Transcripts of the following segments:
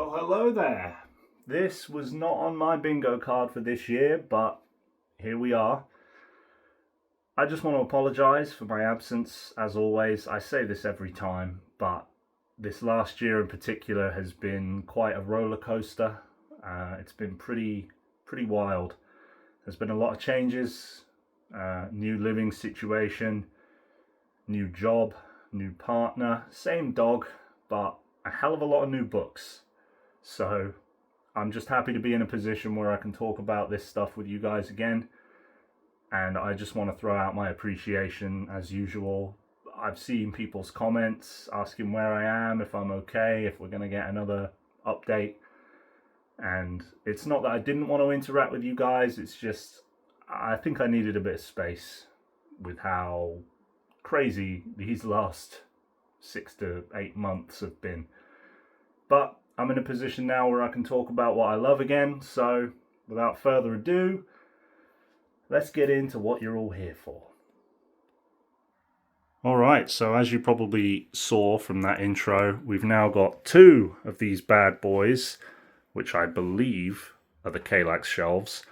Well, hello there. This was not on my bingo card for this year, but here we are. I just want to apologise for my absence, as always. I say this every time, but this last year in particular has been quite a roller coaster. It's been pretty wild. There's been a lot of changes, new living situation, new job, new partner, same dog, but a hell of a lot of new books. So I'm just happy to be in a position where I can talk about this stuff with you guys again. And I just want to throw out my appreciation as usual. I've seen people's comments asking where I am, if I'm okay, if we're going to get another update. And it's not that I didn't want to interact with you guys, it's just I think I needed a bit of space with how crazy these last 6 to 8 months have been. But I'm in a position now where I can talk about what I love again, so without further ado, let's get into what you're all here for. Alright, so as you probably saw from that intro, we've now got 2 of these bad boys, which I believe are the Kallax shelves.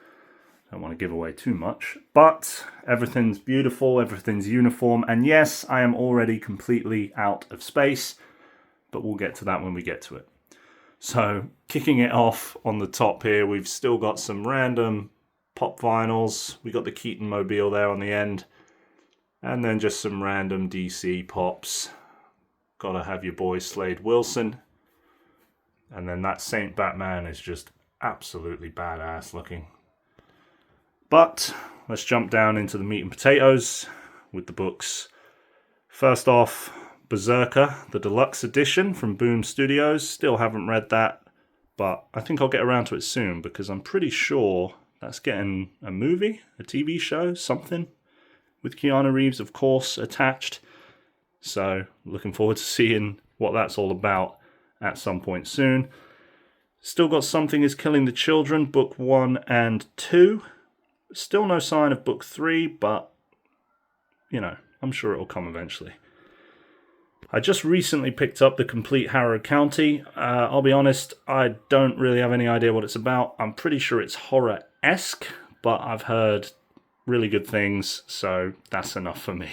Don't want to give away too much, but everything's beautiful, everything's uniform, and yes, I am already completely out of space, but we'll get to that when we get to it. So, kicking it off on the top here, we've still got some random pop vinyls. We got the Keaton Mobile there on the end, and then just some random DC pops. Gotta have your boy Slade Wilson, and then that Saint Batman is just absolutely badass looking. But let's jump down into the meat and potatoes with the books. First off, Berserker, the deluxe edition from Boom Studios. Still haven't read that, but I think I'll get around to it soon because I'm pretty sure that's getting a movie, a TV show, something, with Keanu Reeves, of course, attached. So looking forward to seeing what that's all about at some point soon. Still got Something is Killing the Children, book 1 and 2. Still no sign of book 3, but, you know, I'm sure it'll come eventually. I just recently picked up the complete Harrow County. I'll be honest, I don't really have any idea what it's about. I'm pretty sure it's horror-esque, but I've heard really good things, so that's enough for me.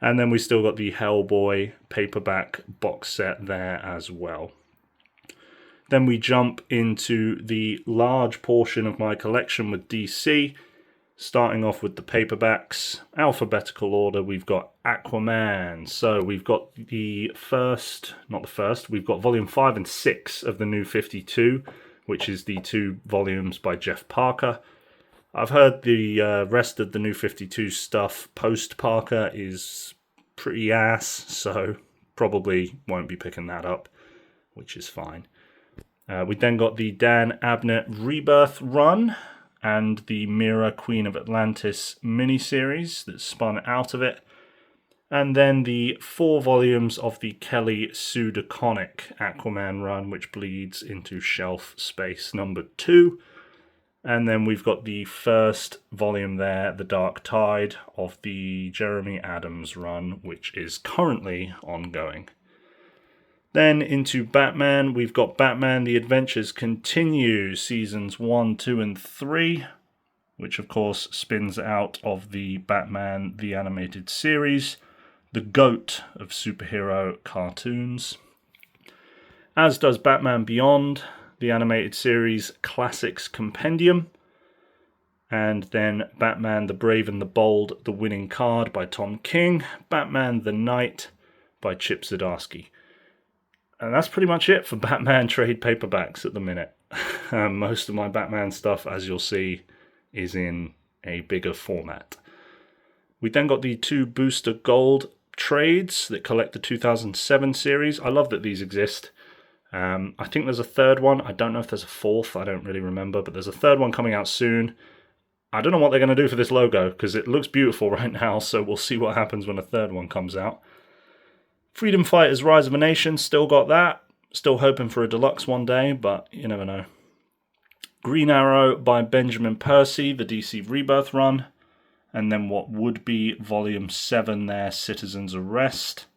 And then we still got the Hellboy paperback box set there as well. Then we jump into the large portion of my collection with DC, starting off with the paperbacks. Alphabetical order, we've got Aquaman. So we've got we've got volume 5 and 6 of the New 52, which is the 2 volumes by Jeff Parker. I've heard the rest of the New 52 stuff post Parker is pretty ass, so probably won't be picking that up, which is fine. We then got the Dan Abnett Rebirth run and the Mira Queen of Atlantis miniseries that spun out of it. And then the 4 volumes of the Kelly Sue DeConnick Aquaman run, which bleeds into Shelf Space number 2. And then we've got the first volume there, The Dark Tide, of the Jeremy Adams run, which is currently ongoing. Then into Batman, we've got Batman The Adventures Continue, seasons 1, 2, and 3, which of course spins out of the Batman The Animated Series, the GOAT of superhero cartoons. As does Batman Beyond, the animated series Classics Compendium, and then Batman the Brave and the Bold, The Winning Card by Tom King, Batman the Knight by Chip Zdarsky. And that's pretty much it for Batman trade paperbacks at the minute. Most of my Batman stuff, as you'll see, is in a bigger format. We then got the 2 Booster Gold trades that collect the 2007 series. I love that these exist. I think there's a 3rd one. I don't know if there's a 4th. I don't really remember. But there's a 3rd one coming out soon. I don't know what they're going to do for this logo because it looks beautiful right now. So we'll see what happens when a 3rd one comes out. Freedom Fighters Rise of a Nation, still got that. Still hoping for a deluxe one day, but you never know. Green Arrow by Benjamin Percy, the DC Rebirth run. And then what would be Volume 7 there, Citizen's Arrest.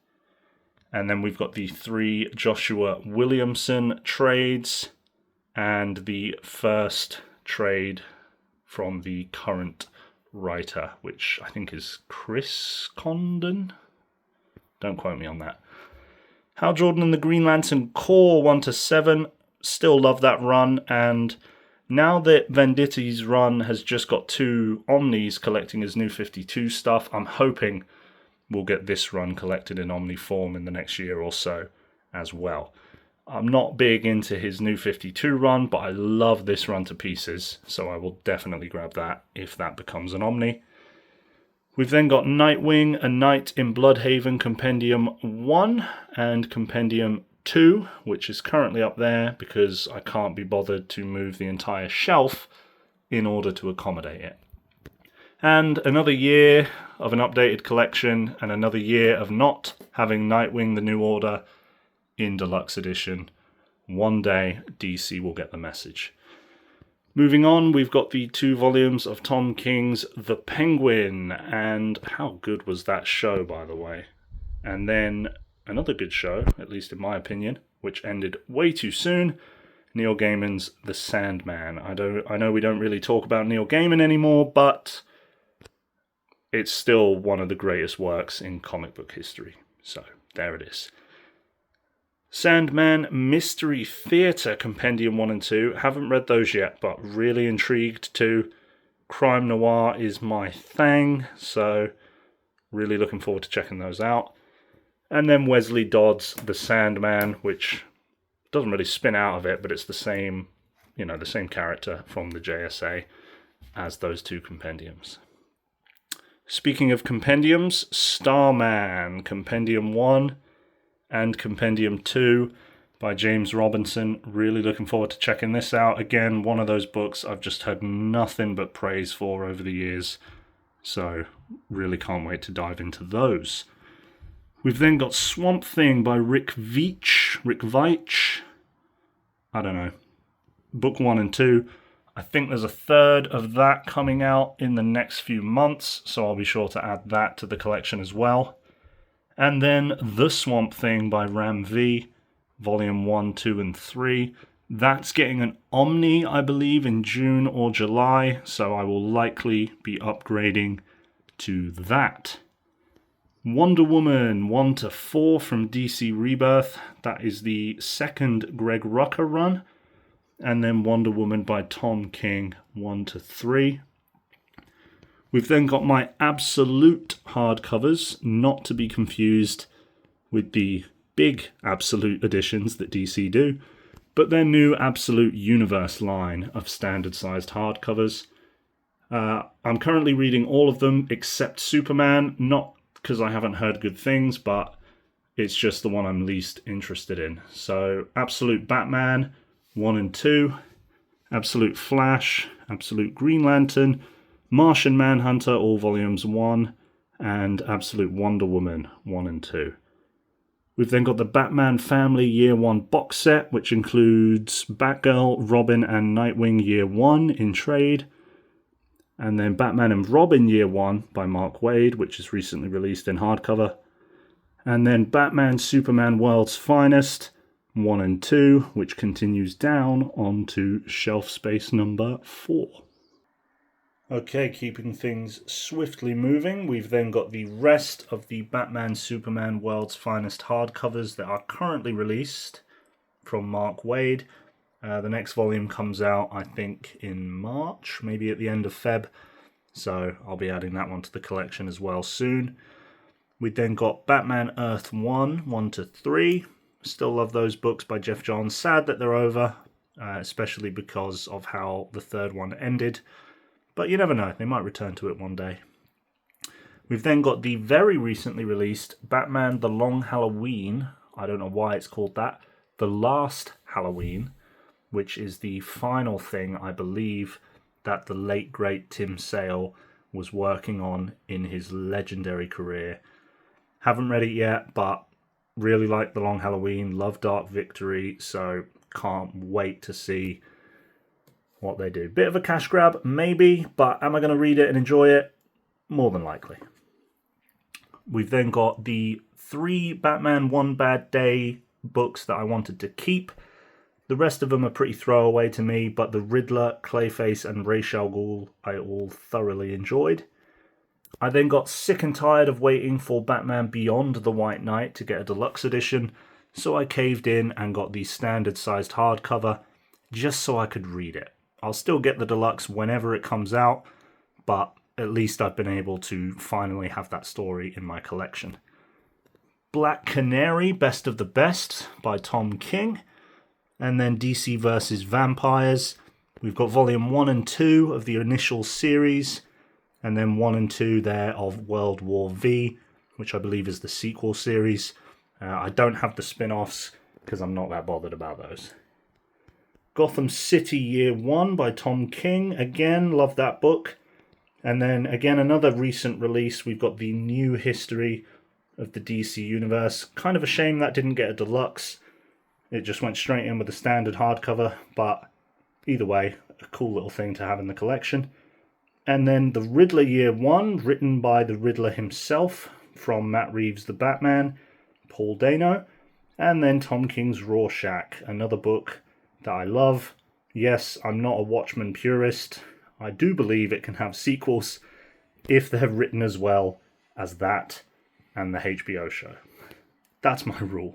And then we've got the 3 Joshua Williamson trades and the first trade from the current writer, which I think is Chris Condon. Don't quote me on that. Hal Jordan and the Green Lantern Corps 1-7. Still love that run. And now that Venditti's run has just got 2 Omnis collecting his New 52 stuff, I'm hoping we'll get this run collected in Omni form in the next year or so as well. I'm not big into his New 52 run, but I love this run to pieces, so I will definitely grab that if that becomes an Omni. We've then got Nightwing, A Night in Bloodhaven Compendium 1 and Compendium 2, which is currently up there because I can't be bothered to move the entire shelf in order to accommodate it. And another year of an updated collection and another year of not having Nightwing the New Order in Deluxe Edition. One day DC will get the message. Moving on, we've got the 2 volumes of Tom King's The Penguin, and how good was that show, by the way? And then another good show, at least in my opinion, which ended way too soon, Neil Gaiman's The Sandman. I know we don't really talk about Neil Gaiman anymore, but it's still one of the greatest works in comic book history. So, there it is. Sandman Mystery Theatre Compendium 1 and 2. Haven't read those yet, but really intrigued to. Crime Noir is my thing, so really looking forward to checking those out. And then Wesley Dodd's The Sandman, which doesn't really spin out of it, but it's the same, the same character from the JSA as those 2 compendiums. Speaking of compendiums, Starman, Compendium 1 and Compendium 2 by James Robinson. Really looking forward to checking this out. Again, one of those books I've just heard nothing but praise for over the years. So, really can't wait to dive into those. We've then got Swamp Thing by Rick Veitch. I don't know. Book 1 and 2. I think there's a 3rd of that coming out in the next few months, so I'll be sure to add that to the collection as well. And then The Swamp Thing by Ram V, Volume 1, 2, and 3. That's getting an Omni, I believe, in June or July, so I will likely be upgrading to that. Wonder Woman 1-4 from DC Rebirth. That is the 2nd Greg Rucka run. And then Wonder Woman by Tom King 1-3. We've then got my Absolute hardcovers, not to be confused with the big Absolute editions that DC do, but their new Absolute Universe line of standard-sized hardcovers. I'm currently reading all of them except Superman, not because I haven't heard good things, but it's just the one I'm least interested in. So, Absolute Batman 1 and 2, Absolute Flash, Absolute Green Lantern, Martian Manhunter, all volumes 1, and Absolute Wonder Woman 1 and 2. We've then got the Batman Family Year 1 box set, which includes Batgirl, Robin, and Nightwing Year 1 in trade. And then Batman and Robin Year 1 by Mark Waid, which is recently released in hardcover. And then Batman Superman World's Finest 1 and 2, which continues down onto shelf space number 4. Okay, keeping things swiftly moving, we've then got the rest of the Batman Superman World's Finest hardcovers that are currently released from Mark Waid. The next volume comes out, I think, in March, maybe at the end of Feb, so I'll be adding that one to the collection as well soon. We then got Batman Earth 1, 1-3. Still love those books by Jeff Johns. Sad that they're over, especially because of how the 3rd one ended. But you never know, they might return to it one day. We've then got the very recently released Batman The Long Halloween. I don't know why it's called that. The Last Halloween, which is the final thing, I believe, that the late great Tim Sale was working on in his legendary career. Haven't read it yet, but really like The Long Halloween, love Dark Victory, so can't wait to see what they do. Bit of a cash grab, maybe, but am I going to read it and enjoy it? More than likely. We've then got the 3 Batman One Bad Day books that I wanted to keep. The rest of them are pretty throwaway to me, but the Riddler, Clayface, and Ra's al Ghul I all thoroughly enjoyed. I then got sick and tired of waiting for Batman Beyond the White Knight to get a deluxe edition, so I caved in and got the standard-sized hardcover, just so I could read it. I'll still get the deluxe whenever it comes out, but at least I've been able to finally have that story in my collection. Black Canary, Best of the Best by Tom King. And then DC vs. Vampires. We've got volume 1 and 2 of the initial series, and then 1 and 2 there of World War V, which I believe is the sequel series. I don't have the spin-offs because I'm not that bothered about those. Gotham City Year 1 by Tom King. Again, love that book. And then again, another recent release. We've got the New History of the DC Universe. Kind of a shame that didn't get a deluxe. It just went straight in with the standard hardcover, but either way, a cool little thing to have in the collection. And then the Riddler Year 1, written by the Riddler himself, from Matt Reeves' The Batman, Paul Dano. And then Tom King's Rorschach, another book that I love. Yes, I'm not a Watchmen purist. I do believe it can have sequels if they're written as well as that and the HBO show. That's my rule.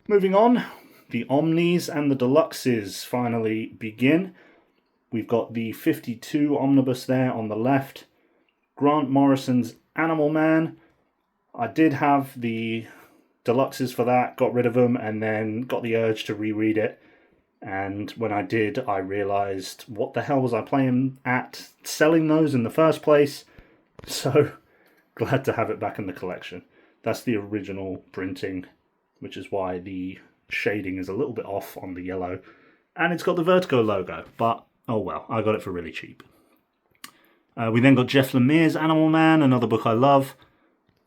Moving on, the Omnis and the Deluxes finally begin. We've got the 52 Omnibus there on the left. Grant Morrison's Animal Man. I did have the Deluxes for that, got rid of them, and then got the urge to reread it. And when I did, I realised, what the hell was I playing at selling those in the first place? So, glad to have it back in the collection. That's the original printing, which is why the shading is a little bit off on the yellow. And it's got the Vertigo logo, but oh well, I got it for really cheap. We then got Jeff Lemire's Animal Man, another book I love,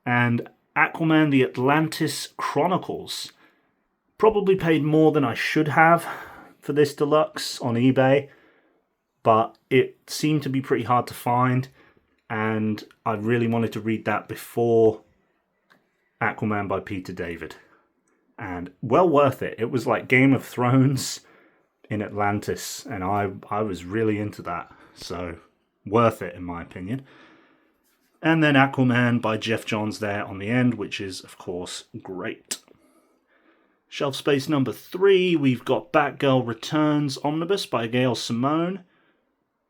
and Aquaman the Atlantis Chronicles. Probably paid more than I should have for this deluxe on eBay, but it seemed to be pretty hard to find, and I really wanted to read that before Aquaman by Peter David. And well worth it. It was like Game of Thrones in Atlantis, and I was really into that, so worth it in my opinion. And then Aquaman by Jeff Johns there on the end, which is of course great. Shelf space number 3, we've got Batgirl Returns Omnibus by Gail Simone,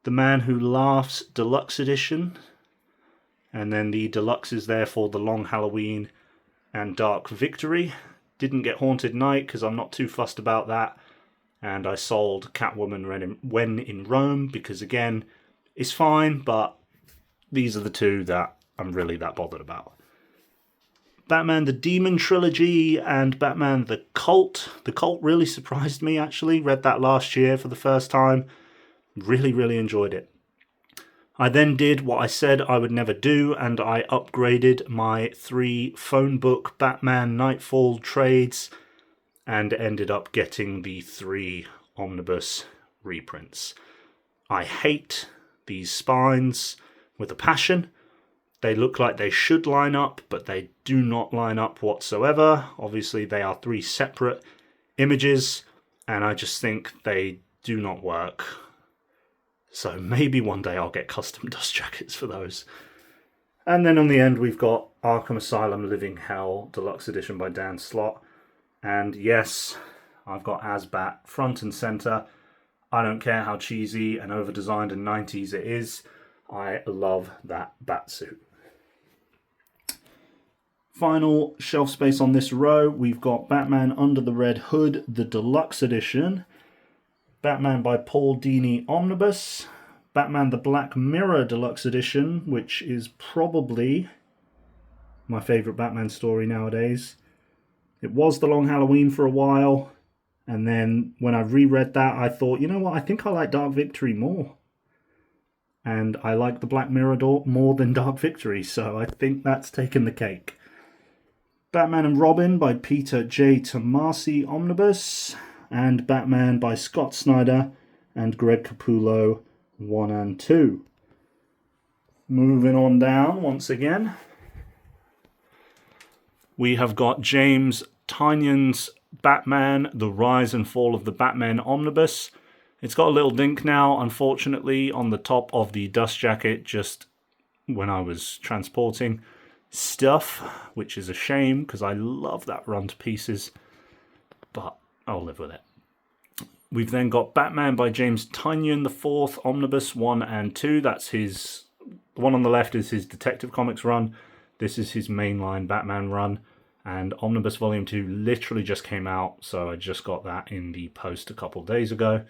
The Man Who Laughs Deluxe Edition, and then the deluxe is there for The Long Halloween and Dark Victory. Didn't get Haunted Night because I'm not too fussed about that, and I sold Catwoman When in Rome because again, it's fine, but these are the two that I'm really that bothered about. Batman the Demon Trilogy and Batman the Cult. The Cult really surprised me actually. Read that last year for the first time. Really enjoyed it. I then did what I said I would never do, and I upgraded my 3 phone book Batman Nightfall trades and ended up getting the 3 Omnibus reprints. I hate these spines with a passion. They look like they should line up, but they do not line up whatsoever. Obviously, they are 3 separate images, and I just think they do not work. So maybe one day I'll get custom dust jackets for those. And then on the end, we've got Arkham Asylum Living Hell Deluxe Edition by Dan Slott. And yes, I've got Asbat front and center. I don't care how cheesy and over-designed and 90s it is. I love that Batsuit. Final shelf space on this row, we've got Batman Under the Red Hood, the Deluxe Edition. Batman by Paul Dini Omnibus. Batman the Black Mirror Deluxe Edition, which is probably my favourite Batman story nowadays. It was The Long Halloween for a while, and then when I reread that, I thought, you know what, I think I like Dark Victory more. And I like the Black Mirror more than Dark Victory, so I think that's taken the cake. Batman and Robin by Peter J. Tomasi Omnibus, and Batman by Scott Snyder and Greg Capullo 1 and 2. Moving on down once again. We have got James Tynion's Batman, The Rise and Fall of the Batman Omnibus. It's got a little dink now, unfortunately, on the top of the dust jacket, just when I was transporting stuff, which is a shame, because I love that run to pieces, but I'll live with it. We've then got Batman by James Tynion, the fourth Omnibus 1 and 2. That's his... The one on the left is his Detective Comics run. This is his mainline Batman run. And Omnibus Volume 2 literally just came out, so I just got that in the post a couple of days ago.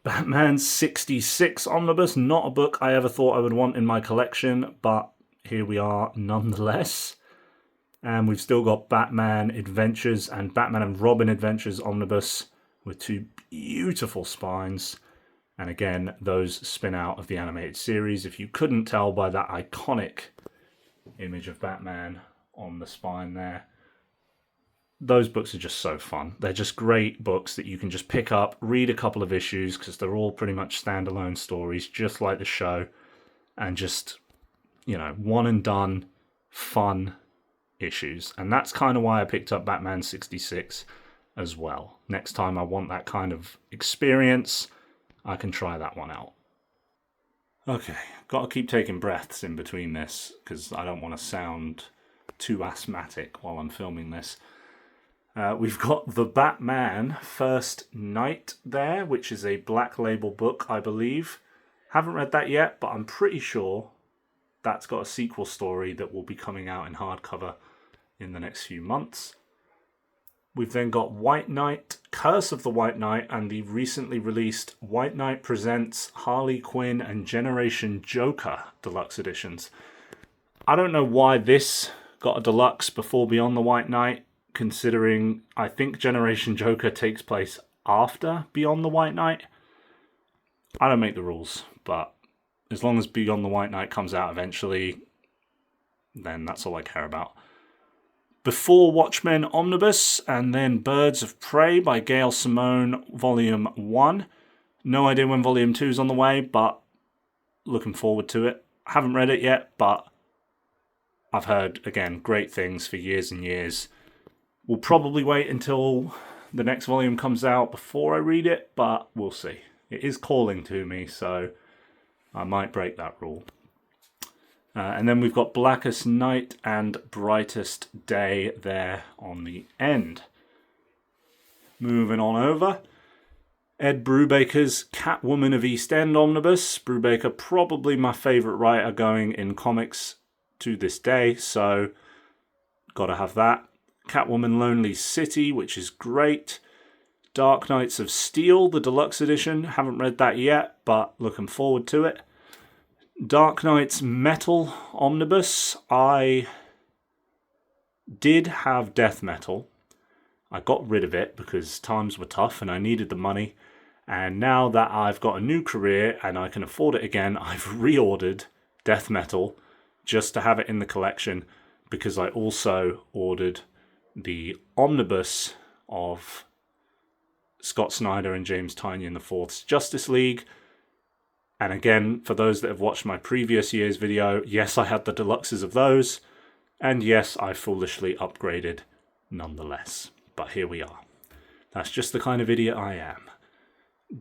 Batman 66 Omnibus, not a book I ever thought I would want in my collection, but here we are nonetheless. And we've still got Batman Adventures and Batman and Robin Adventures Omnibus with two beautiful spines. And again, those spin out of the animated series. If you couldn't tell by that iconic image of Batman on the spine there, those books are just so fun. They're just great books that you can just pick up, read a couple of issues, because they're all pretty much standalone stories, just like the show, and just, you know, one and done, fun issues. And that's kind of why I picked up Batman 66 as well. Next time I want that kind of experience, I can try that one out. Okay, got to keep taking breaths in between this, because I don't want to sound too asthmatic while I'm filming this. We've got The Batman First Night there, which is a Black Label book, I believe. Haven't read that yet, but I'm pretty sure that's got a sequel story that will be coming out in hardcover in the next few months. We've then got White Knight, Curse of the White Knight, and the recently released White Knight Presents Harley Quinn and Generation Joker deluxe editions. I don't know why this got a deluxe before Beyond the White Knight, considering I think Generation Joker takes place after Beyond the White Knight. I don't make the rules, but as long as Beyond the White Knight comes out eventually, then that's all I care about. Before Watchmen Omnibus, and then Birds of Prey by Gail Simone, Volume 1. No idea when Volume 2 is on the way, but looking forward to it. I haven't read it yet, but I've heard, again, great things for years and years. We'll probably wait until the next volume comes out before I read it, but we'll see. It is calling to me, so I might break that rule. And then we've got Blackest Night and Brightest Day there on the end. Moving on over. Ed Brubaker's Catwoman of East End Omnibus. Brubaker, probably my favourite writer going in comics to this day, so gotta have that. Catwoman Lonely City, which is great. Dark Knights of Steel, the deluxe edition. Haven't read that yet, but looking forward to it. Dark Knight's Metal Omnibus. I did have Death Metal. I got rid of it because times were tough and I needed the money. And now that I've got a new career and I can afford it again, I've reordered Death Metal just to have it in the collection, because I also ordered the Omnibus of Scott Snyder and James Tynion IV's Justice League. And again, for those that have watched my previous year's video, yes, I had the deluxes of those, and yes, I foolishly upgraded nonetheless. But here we are. That's just the kind of idiot I am.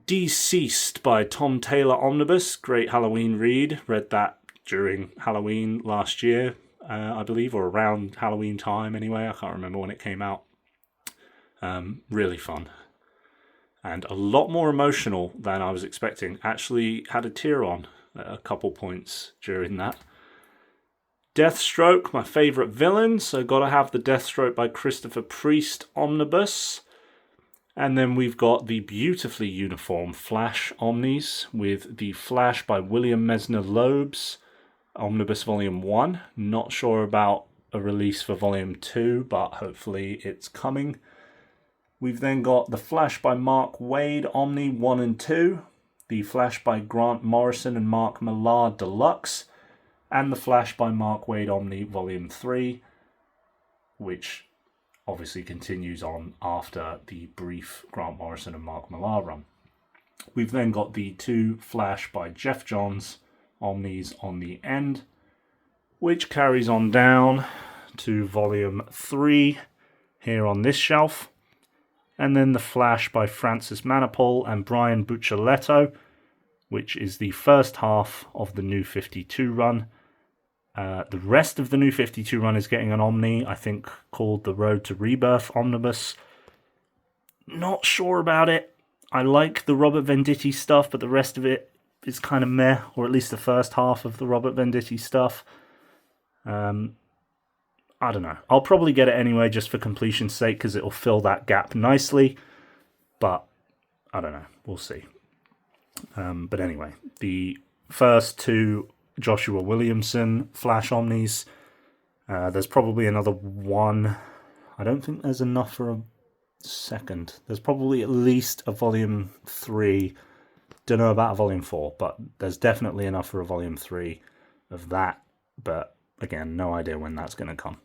Deceased by Tom Taylor Omnibus, great Halloween read. Read that during Halloween last year, I believe, or around Halloween time anyway. I can't remember when it came out. Really fun. And a lot more emotional than I was expecting. Actually had a tear on at a couple points during that. Deathstroke, my favourite villain, so gotta have the Deathstroke by Christopher Priest Omnibus. And then we've got the beautifully uniform Flash Omnis with the Flash by William Mesner Loebs, Omnibus Volume 1. Not sure about a release for Volume 2, but hopefully it's coming. We've then got the Flash by Mark Waid, Omni 1 and 2, the Flash by Grant Morrison and Mark Millar Deluxe, and the Flash by Mark Waid Omni Volume 3, which obviously continues on after the brief Grant Morrison and Mark Millar run. We've then got the two Flash by Jeff Johns Omnis on the end, which carries on down to volume 3 here on this shelf. And then The Flash by Francis Manapul and Brian Buccellato, which is the first half of the New 52 run. The rest of the New 52 run is getting an Omni, I think called the Road to Rebirth Omnibus. Not sure about it. I like the Robert Venditti stuff, but the rest of it is kind of meh, or at least the first half of the Robert Venditti stuff. I don't know. I'll probably get it anyway just for completion's sake because it'll fill that gap nicely. But I don't know. We'll see. But anyway, the first two Joshua Williamson Flash Omnis. There's probably another one. I don't think there's enough for a second. There's probably at least a volume 3. Don't know about a volume 4, but there's definitely enough for a volume 3 of that. But again, no idea when that's going to come.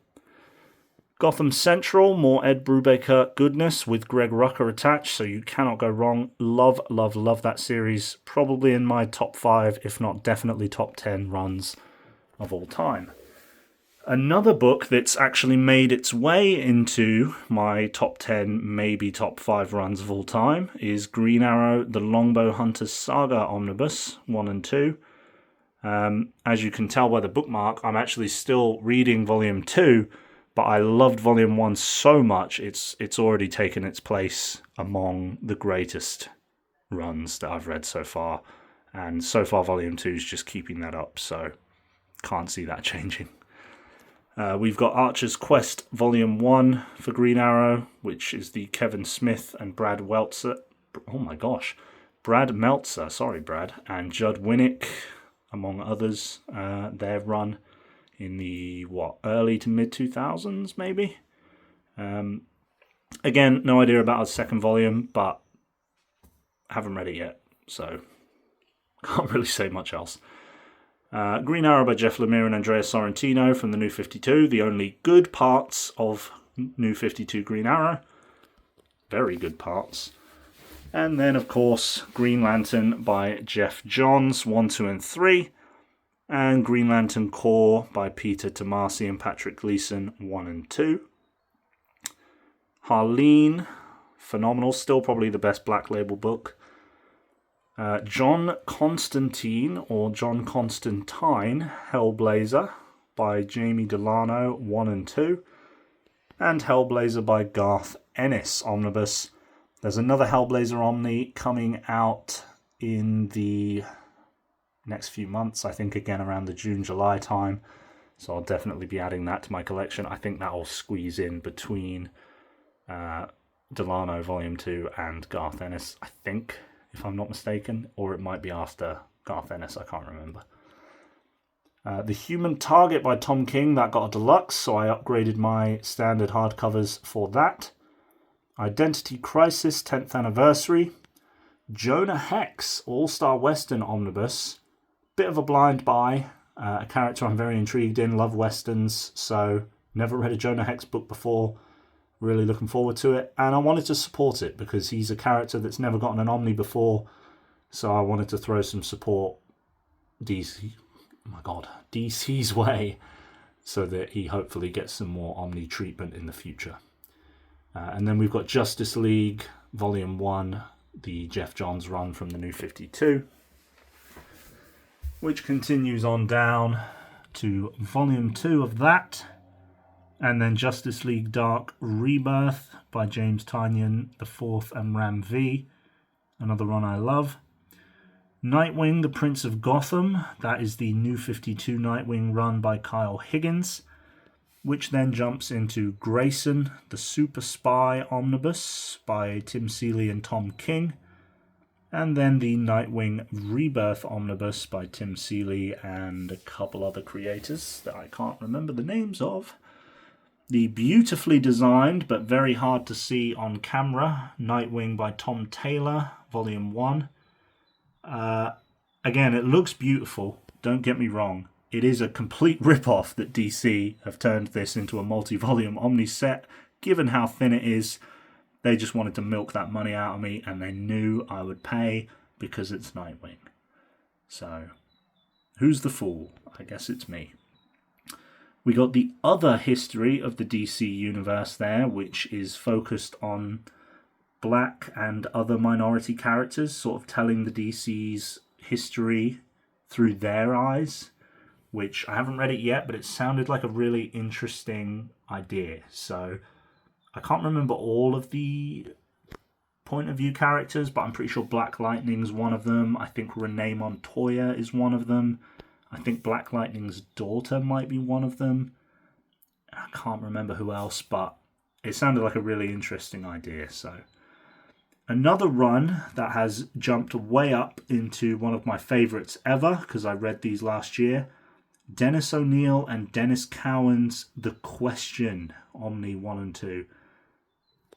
Gotham Central, more Ed Brubaker goodness with Greg Rucker attached, so you cannot go wrong. Love, love, love that series. Probably in my top 5, if not definitely top 10 runs of all time. Another book that's actually made its way into my top 10, maybe top 5 runs of all time is Green Arrow, The Longbow Hunters Saga Omnibus 1 and 2. As you can tell by the bookmark, I'm actually still reading Volume 2, but I loved Volume 1 so much, it's already taken its place among the greatest runs that I've read so far. And so far Volume 2 is just keeping that up, so can't see that changing. We've got Archer's Quest Volume 1 for Green Arrow, which is the Kevin Smith and Brad Meltzer. Oh my gosh. Brad Meltzer, sorry Brad, and Judd Winnick, among others, their run in the, early to mid-2000s, maybe? Again, no idea about a second volume, but haven't read it yet, so can't really say much else. Green Arrow by Jeff Lemire and Andrea Sorrentino from the New 52, the only good parts of New 52 Green Arrow. Very good parts. And then, of course, Green Lantern by Jeff Johns, 1, 2, and 3. And Green Lantern Corps by Peter Tomasi and Patrick Gleason, 1 and 2. Harleen, phenomenal, still probably the best Black Label book. John Constantine, or John Constantine, Hellblazer by Jamie Delano, 1 and 2. And Hellblazer by Garth Ennis, Omnibus. There's another Hellblazer Omni coming out in the next few months, I think again around the June-July time. So I'll definitely be adding that to my collection. I think that'll squeeze in between Delano Volume 2 and Garth Ennis, I think, if I'm not mistaken. Or it might be after Garth Ennis, I can't remember. The Human Target by Tom King, that got a deluxe, so I upgraded my standard hardcovers for that. Identity Crisis 10th Anniversary. Jonah Hex, All-Star Western Omnibus. Bit of a blind buy, a character I'm very intrigued in, love westerns, so never read a Jonah Hex book before, really looking forward to it, and I wanted to support it because he's a character that's never gotten an Omni before, so I wanted to throw some support DC's way, so that he hopefully gets some more Omni treatment in the future. And then we've got Justice League Volume 1, the Jeff Johns run from the New 52, which continues on down to Volume 2 of that, and then Justice League Dark Rebirth by James Tynion IV and Ram V, another run I love. Nightwing, the Prince of Gotham, that is the New 52 Nightwing run by Kyle Higgins, which then jumps into Grayson, the Super Spy Omnibus by Tim Seeley and Tom King, and then the Nightwing Rebirth Omnibus by Tim Seeley and a couple other creators that I can't remember the names of. The beautifully designed but very hard to see on camera Nightwing by Tom Taylor, Volume 1. Again, it looks beautiful, don't get me wrong. It is a complete rip-off that DC have turned this into a multi-volume Omni set. Given how thin it is, they just wanted to milk that money out of me, and they knew I would pay because it's Nightwing. So, who's the fool? I guess it's me. We got the other history of the DC universe there, which is focused on black and other minority characters, sort of telling the DC's history through their eyes, which I haven't read it yet, but it sounded like a really interesting idea. So I can't remember all of the point of view characters, but I'm pretty sure Black Lightning's one of them. I think Renee Montoya is one of them. I think Black Lightning's daughter might be one of them. I can't remember who else, but it sounded like a really interesting idea. So another run that has jumped way up into one of my favourites ever, because I read these last year. Dennis O'Neil and Dennis Cowan's The Question, Omni 1 and 2.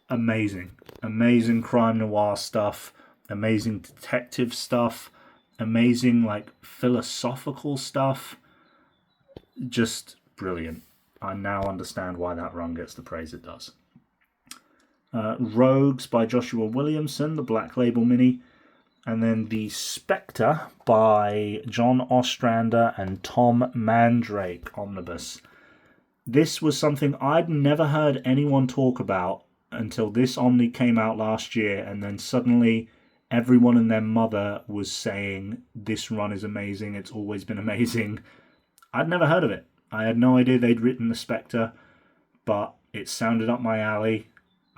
Amazing crime noir stuff, amazing detective stuff, amazing like philosophical stuff. Just brilliant. I now understand why that run gets the praise it does. Rogues by Joshua Williamson, the Black Label mini, and then The Spectre by John Ostrander and Tom Mandrake Omnibus. This was something I'd never heard anyone talk about until this Omni came out last year, and then suddenly everyone and their mother was saying this run is amazing, it's always been amazing. I'd never heard of it. I had no idea they'd written The Spectre, but it sounded up my alley.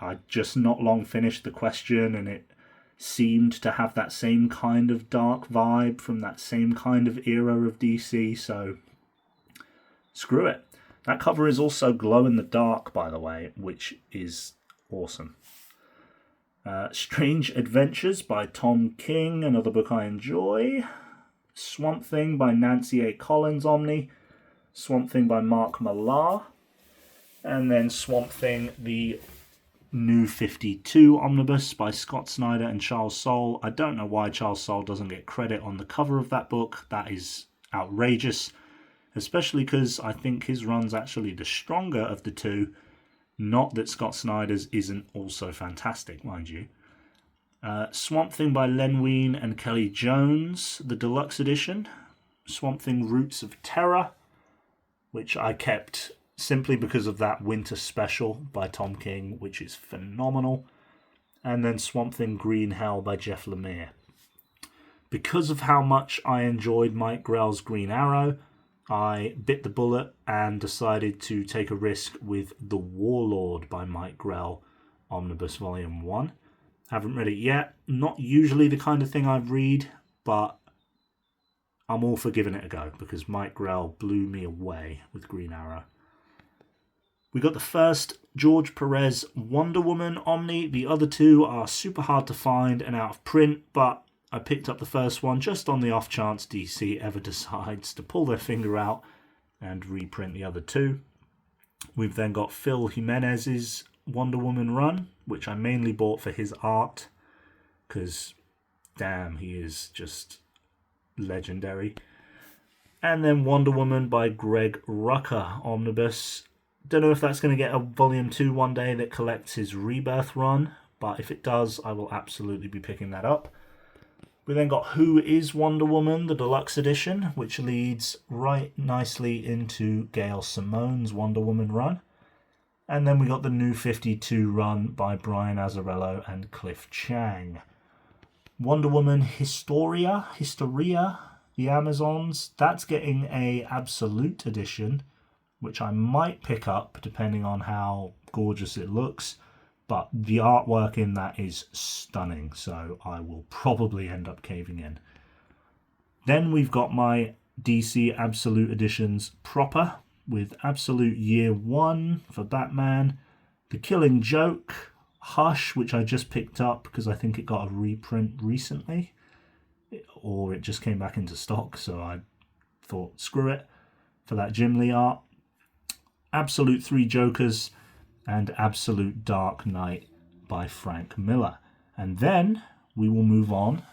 I'd just not long finished The Question, and it seemed to have that same kind of dark vibe from that same kind of era of DC, so screw it. That cover is also glow in the dark, by the way, which is awesome. Strange Adventures by Tom King, another book I enjoy. Swamp Thing by Nancy A. Collins Omni. Swamp Thing by Mark Millar. And then Swamp Thing, the New 52 Omnibus by Scott Snyder and Charles Soule. I don't know why Charles Soule doesn't get credit on the cover of that book. That is outrageous. Especially because I think his run's actually the stronger of the two. Not that Scott Snyder's isn't also fantastic, mind you. Swamp Thing by Len Wein and Kelly Jones, the deluxe edition. Swamp Thing Roots of Terror, which I kept simply because of that winter special by Tom King, which is phenomenal. And then Swamp Thing Green Hell by Jeff Lemire. Because of how much I enjoyed Mike Grell's Green Arrow, I bit the bullet and decided to take a risk with The Warlord by Mike Grell, Omnibus Volume 1. Haven't read it yet. Not usually the kind of thing I read, but I'm all for giving it a go because Mike Grell blew me away with Green Arrow. We got the first George Perez Wonder Woman Omni. The other two are super hard to find and out of print, but I picked up the first one just on the off chance DC ever decides to pull their finger out and reprint the other two. We've then got Phil Jimenez's Wonder Woman run, which I mainly bought for his art, because damn, he is just legendary. And then Wonder Woman by Greg Rucka Omnibus. Don't know if that's going to get a Volume 2 one day that collects his Rebirth run, but if it does, I will absolutely be picking that up. We then got Who is Wonder Woman, the deluxe edition, which leads right nicely into Gail Simone's Wonder Woman run. And then we got the New 52 run by Brian Azzarello and Cliff Chang. Wonder Woman Historia, the Amazons, that's getting a absolute edition, which I might pick up depending on how gorgeous it looks. But the artwork in that is stunning, so I will probably end up caving in. Then we've got my DC Absolute Editions proper, with Absolute Year 1 for Batman, The Killing Joke, Hush, which I just picked up because I think it got a reprint recently, or it just came back into stock, so I thought, screw it, for that Jim Lee art. Absolute 3 Jokers, and Absolute Dark Knight by Frank Miller. And then we will move on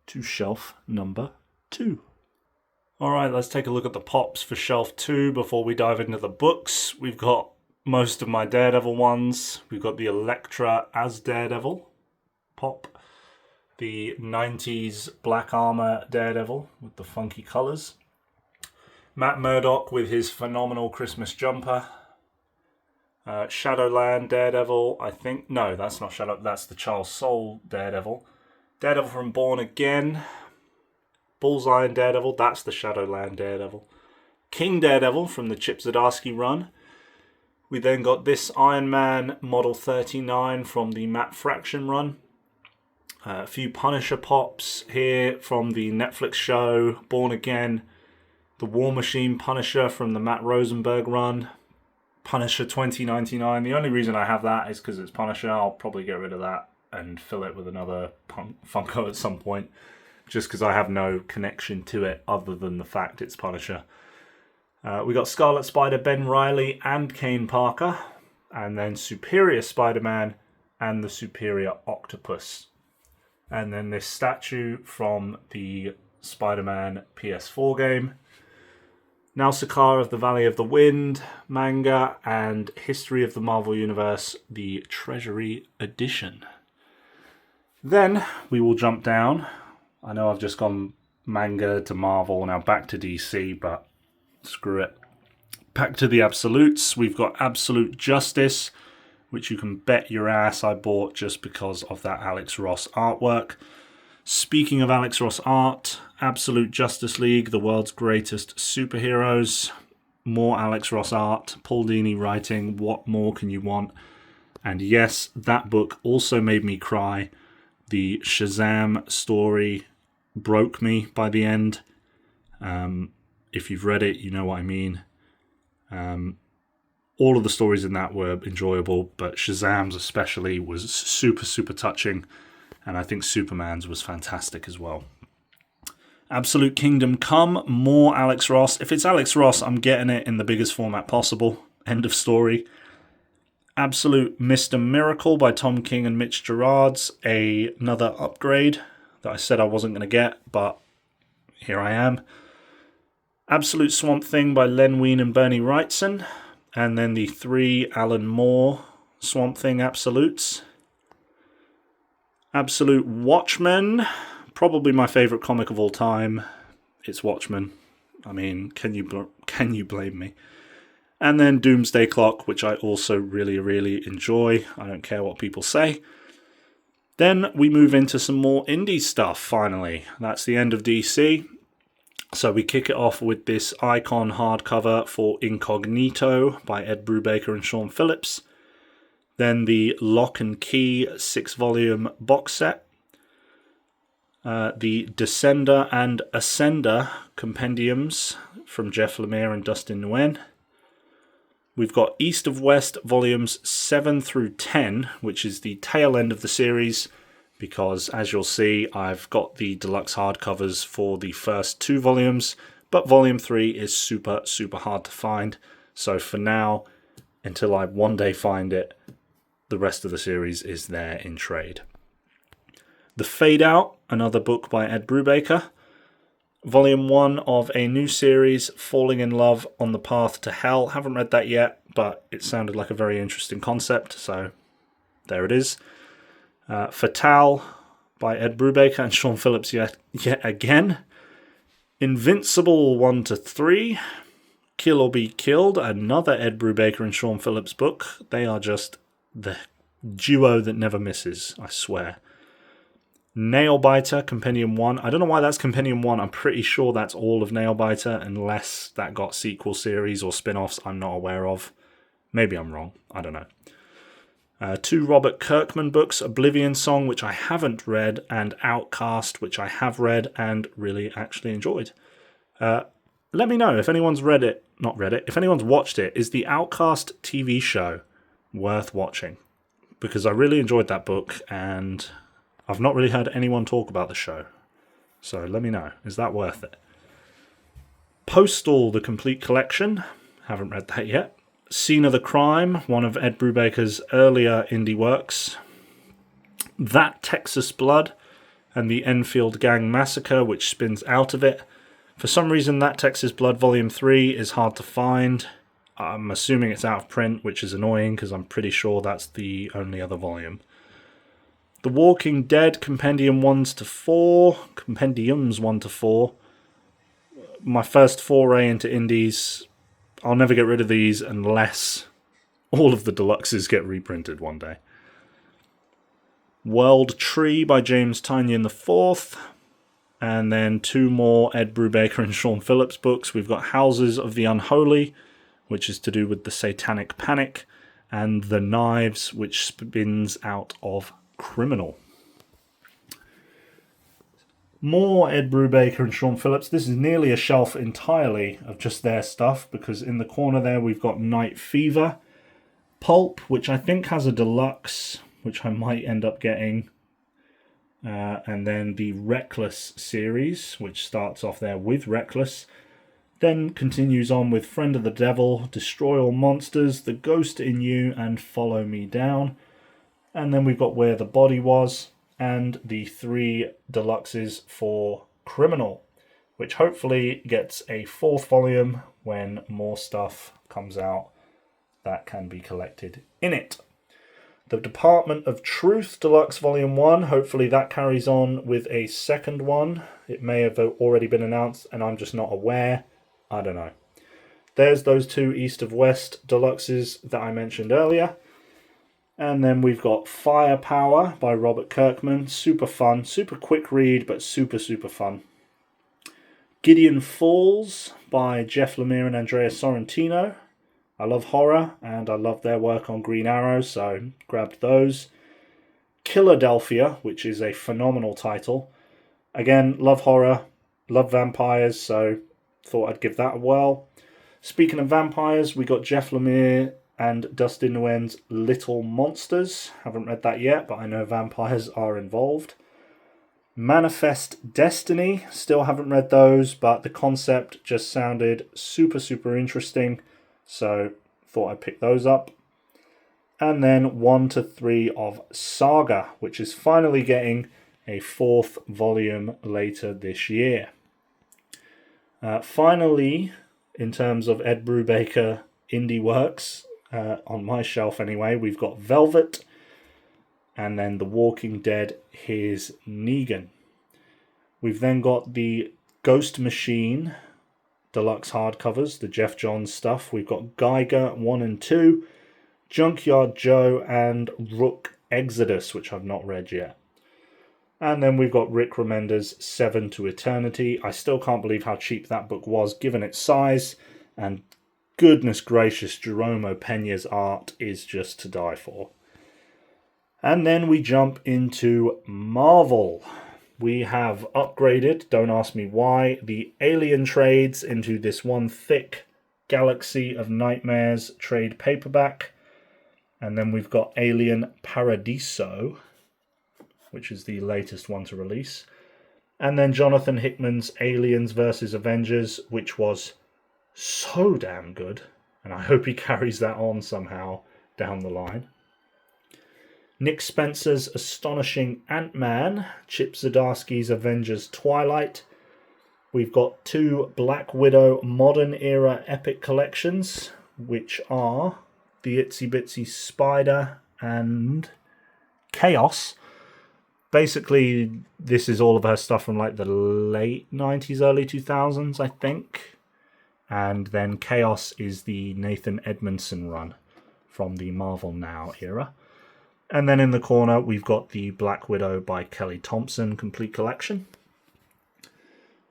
to shelf number 2. Alright, let's take a look at the pops for shelf 2 before we dive into the books. We've got most of my Daredevil ones. We've got the Elektra as Daredevil pop. The 90s Black Armor Daredevil with the funky colours. Matt Murdock with his phenomenal Christmas jumper. Shadowland Daredevil, I think. No, that's not Shadow. That's the Charles Soule Daredevil. Daredevil from Born Again. Bullseye and Daredevil, that's the Shadowland Daredevil. King Daredevil from the Chip Zdarsky run. We then got this Iron Man Model 39 from the Matt Fraction run. A few Punisher pops here from the Netflix show Born Again. The War Machine Punisher from the Matt Rosenberg run. Punisher 2099. The only reason I have that is because it's Punisher. I'll probably get rid of that and fill it with another Funko at some point, just because I have no connection to it other than the fact it's Punisher. We got Scarlet Spider, Ben Reilly and Kane Parker, and then Superior Spider-Man and the Superior Octopus. And then this statue from the Spider-Man PS4 game. Nausicaa of the Valley of the Wind manga and History of the Marvel Universe, the Treasury Edition. Then we will jump down. I know I've just gone manga to Marvel, now back to DC, but screw it. Back to the absolutes. We've got Absolute Justice, which you can bet your ass I bought just because of that Alex Ross artwork. Speaking of Alex Ross art, Absolute Justice League, the world's greatest superheroes. More Alex Ross art, Paul Dini writing, what more can you want? And yes, that book also made me cry. The Shazam story broke me by the end. If you've read it, you know what I mean. All of the stories in that were enjoyable, but Shazam's especially was super, super touching. And I think Superman's was fantastic as well. Absolute Kingdom Come, more Alex Ross. If it's Alex Ross, I'm getting it in the biggest format possible. End of story. Absolute Mr. Miracle by Tom King and Mitch Gerards. Another upgrade that I said I wasn't going to get, but here I am. Absolute Swamp Thing by Len Wein and Bernie Wrightson. And then the 3 Alan Moore Swamp Thing absolutes. Absolute Watchmen, probably my favourite comic of all time. It's Watchmen. I mean, can you blame me? And then Doomsday Clock, which I also really, really enjoy. I don't care what people say. Then we move into some more indie stuff, finally. That's the end of DC. So we kick it off with this Icon hardcover for Incognito by Ed Brubaker and Sean Phillips. Then the Lock and Key 6-volume box set. The Descender and Ascender compendiums from Jeff Lemire and Dustin Nguyen. We've got East of West volumes 7 through 10, which is the tail end of the series, because as you'll see, I've got the deluxe hardcovers for the first 2 volumes, but volume 3 is super, super hard to find. So for now, until I one day find it, the rest of the series is there in trade. The Fade Out, another book by Ed Brubaker. Volume 1 of a new series, Falling in Love on the Path to Hell. Haven't read that yet, but it sounded like a very interesting concept, so there it is. Fatale by Ed Brubaker and Sean Phillips yet again. Invincible 1 to 3. Kill or Be Killed, another Ed Brubaker and Sean Phillips book. They are just the duo that never misses, I swear. Nailbiter, Compendium 1. I don't know why that's Compendium 1. I'm pretty sure that's all of Nailbiter, unless that got sequel series or spin-offs I'm not aware of. Maybe I'm wrong. I don't know. 2 Robert Kirkman books, Oblivion Song, which I haven't read, and Outcast, which I have read and really actually enjoyed. Let me know if anyone's if anyone's watched it. Is the Outcast TV show worth watching? Because I really enjoyed that book, and I've not really heard anyone talk about the show. So let me know. Is that worth it? Postal, the complete collection. Haven't read that yet. Scene of the Crime, one of Ed Brubaker's earlier indie works. That Texas Blood and the Enfield Gang Massacre, which spins out of it. For some reason, That Texas Blood Volume 3 is hard to find. I'm assuming it's out of print, which is annoying because I'm pretty sure that's the only other volume. The Walking Dead Compendiums 1 to 4. my first foray into indies. I'll never get rid of these unless all of the deluxes get reprinted one day. World Tree by James Tynion IV. And then 2 more Ed Brubaker and Sean Phillips books. We've got Houses of the Unholy, which is to do with the Satanic Panic, and The Knives, which spins out of Criminal. More Ed Brubaker and Sean Phillips. This is nearly a shelf entirely of just their stuff, because in the corner there we've got Night Fever, Pulp, which I think has a deluxe, which I might end up getting, and then the Reckless series, which starts off there with Reckless, then continues on with Friend of the Devil, Destroy All Monsters, The Ghost in You, and Follow Me Down. And then we've got Where the Body Was, and the 3 deluxes for Criminal, which hopefully gets a 4th volume when more stuff comes out that can be collected in it. The Department of Truth Deluxe Volume 1, hopefully that carries on with a 2nd one. It may have already been announced and I'm just not aware. I don't know. There's those 2 East of West deluxes that I mentioned earlier. And then we've got Firepower by Robert Kirkman. Super fun, super quick read, but super, super fun. Gideon Falls by Jeff Lemire and Andrea Sorrentino. I love horror, and I love their work on Green Arrow, so grabbed those. Philadelphia, which is a phenomenal title. Again, love horror, love vampires, so thought I'd give that a whirl. Speaking of vampires, we got Jeff Lemire and Dustin Nguyen's Little Monsters. Haven't read that yet, but I know vampires are involved. Manifest Destiny, still haven't read those, but the concept just sounded super, super interesting, so thought I'd pick those up. And then 1 to 3 of Saga, which is finally getting a 4th volume later this year. Finally, in terms of Ed Brubaker indie works, on my shelf anyway, we've got Velvet, and then The Walking Dead, Here's Negan. We've then got the Ghost Machine deluxe hardcovers, the Jeff Johns stuff. We've got Geiger 1 and 2, Junkyard Joe, and Rook Exodus, which I've not read yet. And then we've got Rick Remender's 7 to Eternity. I still can't believe how cheap that book was, given its size, and goodness gracious, Jerome Peña's art is just to die for. And then we jump into Marvel. We have upgraded, don't ask me why, the Alien trades into this one thick Galaxy of Nightmares trade paperback. And then we've got Alien Paradiso, which is the latest one to release. And then Jonathan Hickman's Aliens vs. Avengers, which was so damn good. And I hope he carries that on somehow down the line. Nick Spencer's Astonishing Ant-Man, Chip Zdarsky's Avengers Twilight. We've got 2 Black Widow Modern Era Epic Collections, which are the Itsy Bitsy Spider and Chaos. Basically, this is all of her stuff from like the late 90s, early 2000s, I think. And then Chaos is the Nathan Edmondson run from the Marvel Now era. And then in the corner, we've got the Black Widow by Kelly Thompson complete collection.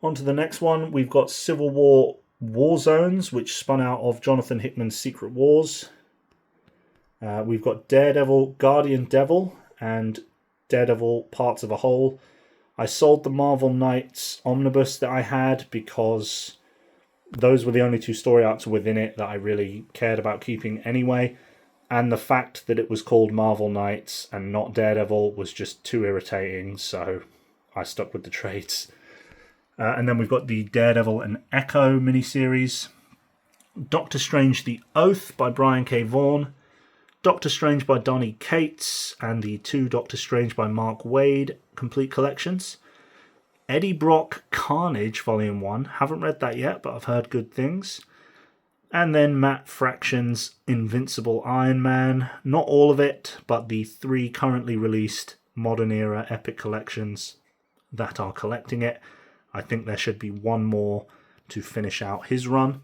On to the next one, we've got Civil War War Zones, which spun out of Jonathan Hickman's Secret Wars. We've got Daredevil, Guardian Devil, and Daredevil Parts of a Whole. I sold the Marvel Knights Omnibus that I had because those were the only 2 story arcs within it that I really cared about keeping anyway. And the fact that it was called Marvel Knights and not Daredevil was just too irritating, so I stuck with the trades. And then we've got the Daredevil and Echo miniseries. Doctor Strange The Oath by Brian K. Vaughan. Doctor Strange by Donny Cates, and the 2 Doctor Strange by Mark Waid complete collections. Eddie Brock Carnage Volume 1. Haven't read that yet, but I've heard good things. And then Matt Fraction's Invincible Iron Man. Not all of it, but the 3 currently released Modern Era Epic Collections that are collecting it. I think there should be 1 more to finish out his run.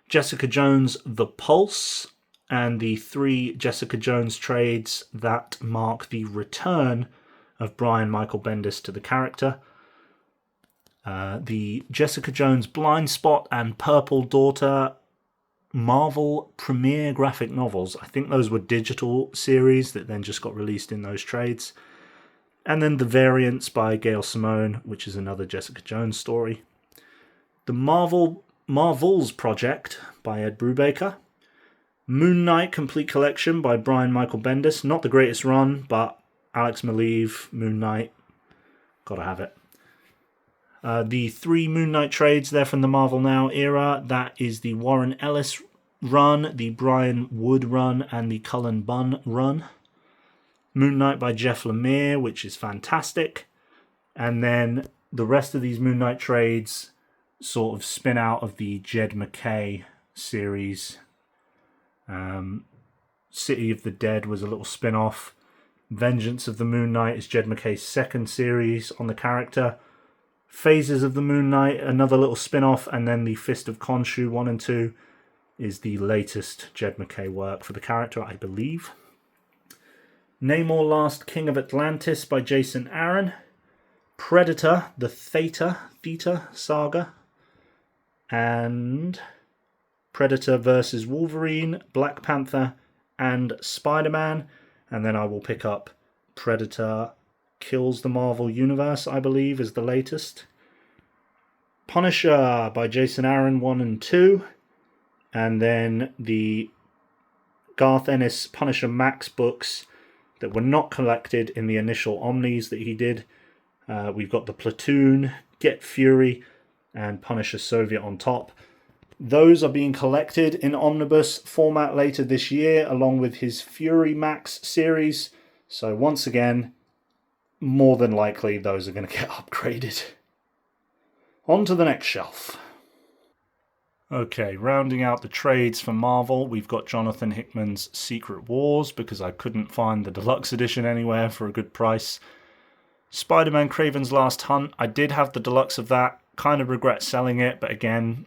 Jessica Jones, The Pulse, and the 3 Jessica Jones trades that mark the return of Brian Michael Bendis to the character. The Jessica Jones Blind Spot and Purple Daughter Marvel Premiere graphic novels. I think those were digital series that then just got released in those trades. And then The Variants by Gail Simone, which is another Jessica Jones story. The Marvels Project by Ed Brubaker. Moon Knight Complete Collection by Brian Michael Bendis. Not the greatest run, but Alex Maleev, Moon Knight, gotta have it. The 3 Moon Knight trades there from the Marvel Now era. That is the Warren Ellis run, the Brian Wood run, and the Cullen Bunn run. Moon Knight by Jeff Lemire, which is fantastic. And then the rest of these Moon Knight trades sort of spin out of the Jed MacKay series. City of the Dead was a little spin-off. Vengeance of the Moon Knight is Jed MacKay's second series on the character. Phases of the Moon Knight, another little spin-off, and then the Fist of Khonshu 1 and 2 is the latest Jed MacKay work for the character, I believe. Namor Last King of Atlantis by Jason Aaron. Predator, the Theta saga. And Predator vs. Wolverine, Black Panther, and Spider-Man. And then I will pick up Predator Kills the Marvel Universe, I believe, is the latest. Punisher by Jason Aaron 1 and 2. And then the Garth Ennis Punisher Max books that were not collected in the initial Omnis that he did. We've got the Platoon, Get Fury, and Punisher Soviet on top. Those are being collected in Omnibus format later this year, along with his Fury Max series. So once again, more than likely those are going to get upgraded. On to the next shelf. Okay, rounding out the trades for Marvel, we've got Jonathan Hickman's Secret Wars, because I couldn't find the deluxe edition anywhere for a good price. Spider-Man Kraven's Last Hunt, I did have the deluxe of that, kind of regret selling it, but again,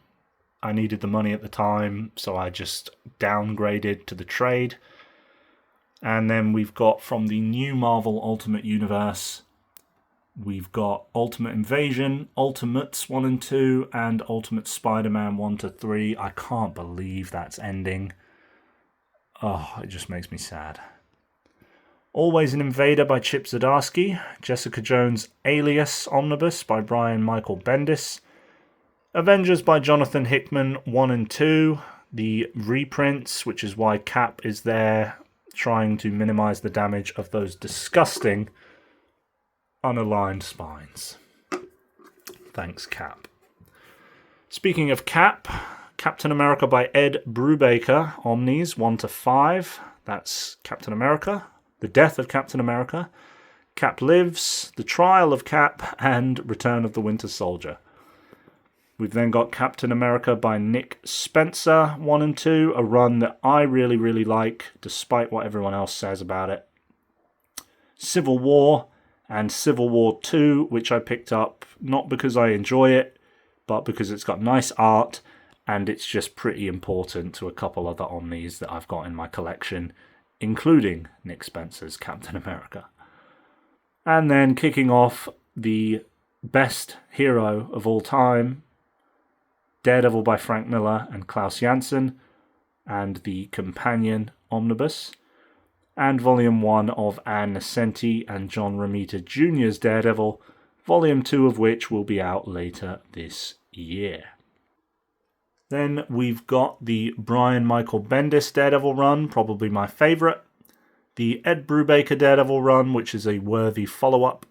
I needed the money at the time, so I just downgraded to the trade. And then we've got from the new Marvel Ultimate Universe, we've got Ultimate Invasion, Ultimates 1 and 2, and Ultimate Spider-Man 1 to 3. I can't believe that's ending. Oh, it just makes me sad. Always an Invader by Chip Zdarsky, Jessica Jones Alias Omnibus by Brian Michael Bendis, Avengers by Jonathan Hickman 1 and 2, the reprints, which is why Cap is there, trying to minimize the damage of those disgusting unaligned spines. Thanks, Cap. Speaking of Cap, Captain America by Ed Brubaker, Omnis 1 to 5. That's Captain America, The Death of Captain America, Cap Lives, The Trial of Cap, and Return of the Winter Soldier. We've then got Captain America by Nick Spencer 1 and 2, a run that I really, really like, despite what everyone else says about it. Civil War and Civil War 2, which I picked up not because I enjoy it, but because it's got nice art, and it's just pretty important to a couple other Omnis that I've got in my collection, including Nick Spencer's Captain America. And then kicking off the best hero of all time, Daredevil by Frank Miller and Klaus Janson, and the Companion Omnibus, and Volume 1 of Ann Nesenti and John Romita Jr.'s Daredevil, Volume 2 of which will be out later this year. Then we've got the Brian Michael Bendis Daredevil run, probably my favourite, the Ed Brubaker Daredevil run, which is a worthy follow-up,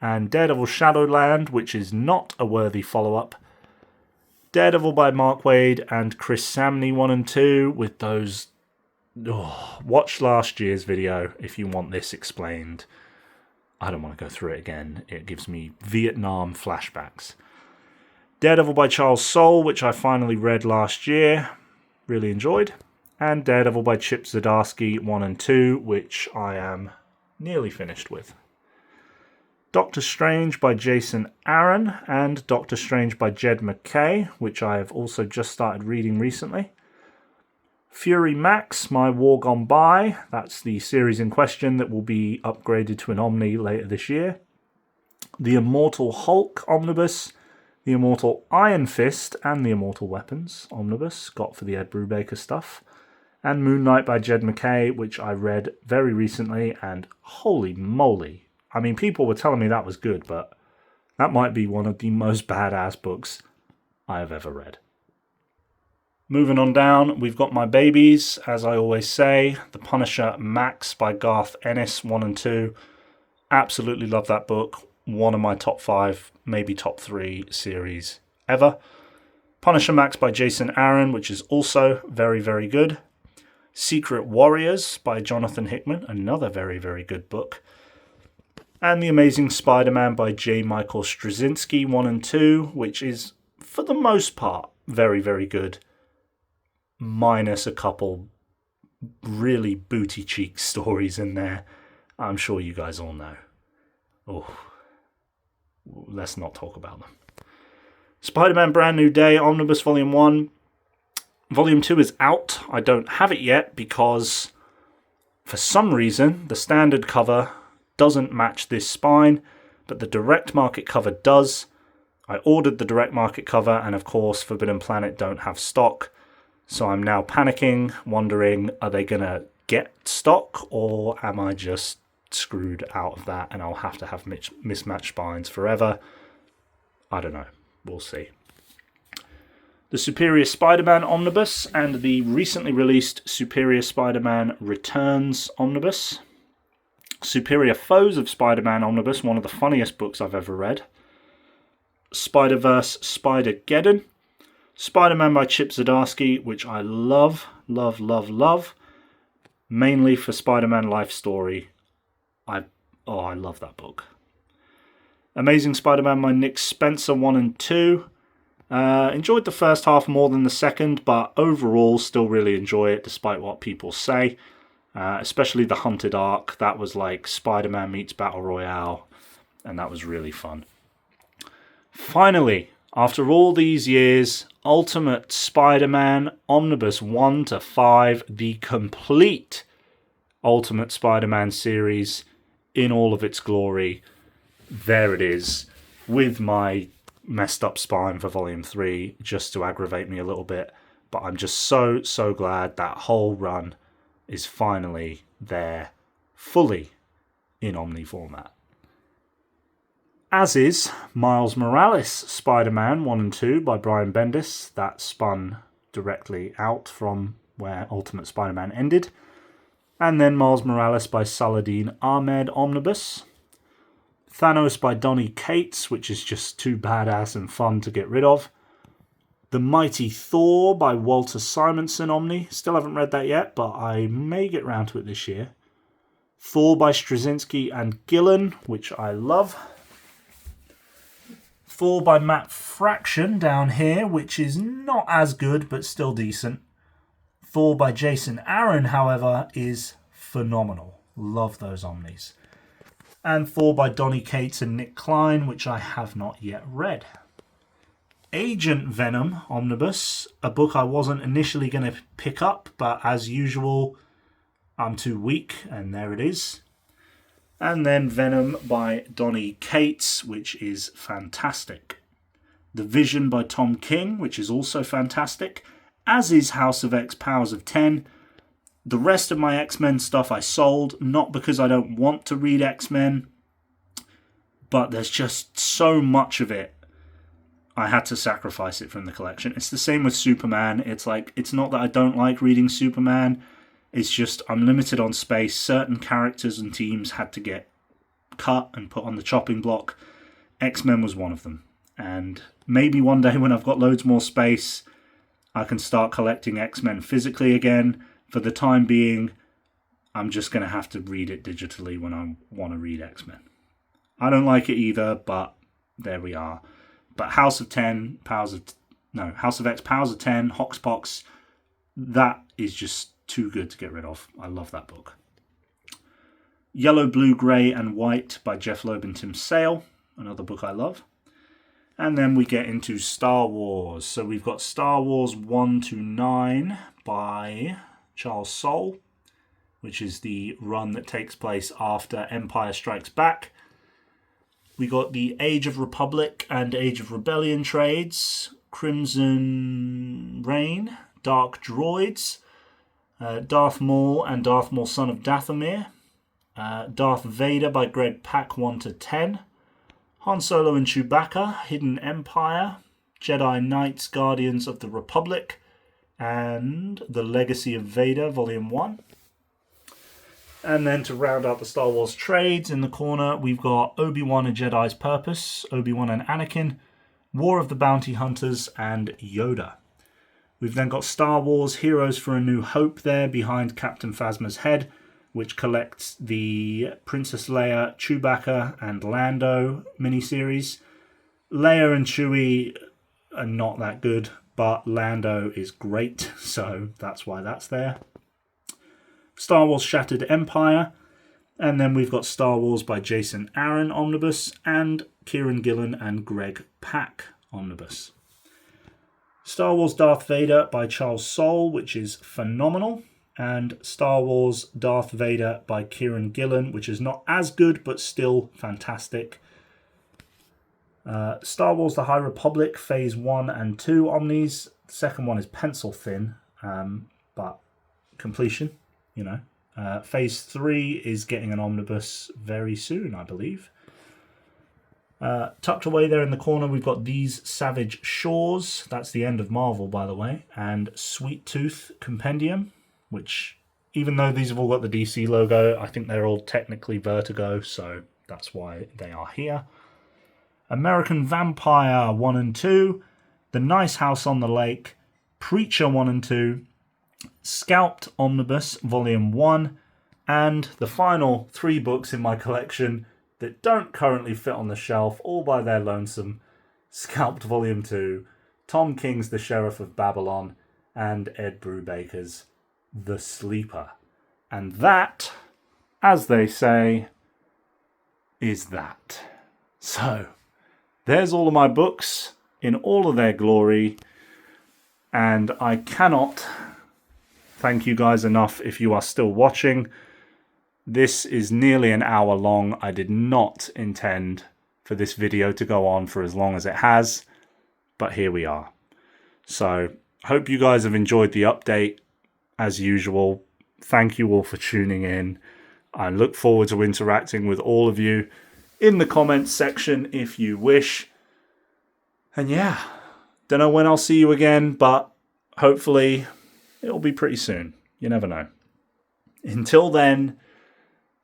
and Daredevil Shadowland, which is not a worthy follow-up, Daredevil by Mark Waid and Chris Samney 1 and 2 with those... watch last year's video if you want this explained. I don't want to go through it again. It gives me Vietnam flashbacks. Daredevil by Charles Soule, which I finally read last year. Really enjoyed. And Daredevil by Chip Zdarsky 1 and 2, which I am nearly finished with. Doctor Strange by Jason Aaron and Doctor Strange by Jed MacKay, which I have also just started reading recently. Fury Max, My War Gone By, that's the series in question that will be upgraded to an Omni later this year. The Immortal Hulk Omnibus, the Immortal Iron Fist and the Immortal Weapons Omnibus, got for the Ed Brubaker stuff. And Moon Knight by Jed MacKay, which I read very recently, and holy moly. I mean, people were telling me that was good, but that might be one of the most badass books I have ever read. Moving on down, we've got my babies, as I always say. The Punisher Max by Garth Ennis, 1 and 2. Absolutely love that book. One of my top 5, maybe top 3 series ever. Punisher Max by Jason Aaron, which is also very, very good. Secret Warriors by Jonathan Hickman, another very, very good book. And The Amazing Spider-Man by J. Michael Straczynski, 1 and 2, which is, for the most part, very, very good. Minus a couple really booty cheek stories in there. I'm sure you guys all know. Oh, let's not talk about them. Spider-Man Brand New Day, Omnibus Volume 1. Volume 2 is out. I don't have it yet because, for some reason, the standard cover doesn't match this spine, but the direct market cover does. I ordered the direct market cover, and of course Forbidden Planet don't have stock, so I'm now panicking, wondering, are they going to get stock, or am I just screwed out of that and I'll have to have mismatched spines forever? I don't know. We'll see. The Superior Spider-Man Omnibus and the recently released Superior Spider-Man Returns Omnibus. Superior Foes of Spider-Man Omnibus, one of the funniest books I've ever read. Spider-Verse Spider-Geddon. Spider-Man by Chip Zdarsky, which I love, love, love, love. Mainly for Spider-Man Life Story. I love that book. Amazing Spider-Man by Nick Spencer, 1 and 2. Enjoyed the first half more than the second, but overall still really enjoy it despite what people say. Especially the Hunted arc. That was like Spider-Man meets Battle Royale, and that was really fun. Finally, after all these years, Ultimate Spider-Man Omnibus 1 to 5, the complete Ultimate Spider-Man series in all of its glory. There it is, with my messed up spine for Volume 3, just to aggravate me a little bit. But I'm just so glad that whole run is finally there, fully in Omni format. As is Miles Morales Spider-Man 1 and 2 by Brian Bendis. That spun directly out from where Ultimate Spider-Man ended. And then Miles Morales by Saladin Ahmed Omnibus. Thanos by Donny Cates, which is just too badass and fun to get rid of. The Mighty Thor by Walter Simonson Omni. Still haven't read that yet, but I may get round to it this year. Thor by Straczynski and Gillen, which I love. Thor by Matt Fraction down here, which is not as good, but still decent. Thor by Jason Aaron, however, is phenomenal. Love those Omnis. And Thor by Donny Cates and Nick Klein, which I have not yet read. Agent Venom Omnibus, a book I wasn't initially going to pick up, but as usual, I'm too weak, and there it is. And then Venom by Donny Cates, which is fantastic. The Vision by Tom King, which is also fantastic, as is House of X Powers of 10. The rest of my X-Men stuff I sold, not because I don't want to read X-Men, but there's just so much of it. I had to sacrifice it from the collection. It's the same with Superman. It's like, it's not that I don't like reading Superman. It's just I'm limited on space. Certain characters and teams had to get cut and put on the chopping block. X-Men was one of them. And maybe one day when I've got loads more space, I can start collecting X-Men physically again. For the time being, I'm just going to have to read it digitally when I want to read X-Men. I don't like it either, but there we are. But House of X, Powers of 10, Hoxpox, that is just too good to get rid of. I love that book. Yellow, Blue, Grey and White by Jeff Loeb and Tim Sale, another book I love. And then we get into Star Wars. So we've got Star Wars 1 to 9 by Charles Soule, which is the run that takes place after Empire Strikes Back. We got the Age of Republic and Age of Rebellion trades, Crimson Reign, Dark Droids, Darth Maul and Darth Maul Son of Dathomir, Darth Vader by Greg Pak 1 to 10, Han Solo and Chewbacca, Hidden Empire, Jedi Knights Guardians of the Republic, and The Legacy of Vader Volume 1. And then to round out the Star Wars trades, in the corner we've got Obi-Wan: A Jedi's Purpose, Obi-Wan and Anakin, War of the Bounty Hunters, and Yoda. We've then got Star Wars Heroes for a New Hope there behind Captain Phasma's head, which collects the Princess Leia, Chewbacca, and Lando miniseries. Leia and Chewie are not that good, but Lando is great, so that's why that's there. Star Wars Shattered Empire, and then we've got Star Wars by Jason Aaron Omnibus and Kieran Gillen and Greg Pak Omnibus. Star Wars Darth Vader by Charles Soule, which is phenomenal, and Star Wars Darth Vader by Kieran Gillen, which is not as good but still fantastic. Star Wars The High Republic Phase 1 and 2 Omnis. The second one is pencil thin, but completion. Phase 3 is getting an omnibus very soon, I believe. Tucked away there in the corner, we've got These Savage Shores. That's the end of Marvel, by the way. And Sweet Tooth Compendium, which, even though these have all got the DC logo, I think they're all technically Vertigo, so that's why they are here. American Vampire 1 and 2. The Nice House on the Lake. Preacher 1 and 2. Scalped Omnibus Volume 1, and the final 3 books in my collection that don't currently fit on the shelf, all by their lonesome, Scalped Volume 2, Tom King's The Sheriff of Babylon, and Ed Brubaker's The Sleeper. And that, as they say, is that. So, there's all of my books in all of their glory, and I cannot thank you guys enough if you are still watching. This is nearly an hour long. I did not intend for this video to go on for as long as it has, but here we are. So, hope you guys have enjoyed the update. As usual, thank you all for tuning in. I look forward to interacting with all of you in the comments section if you wish. And yeah, don't know when I'll see you again, but hopefully it'll be pretty soon. You never know. Until then,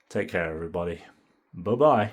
take care, everybody. Bye-bye.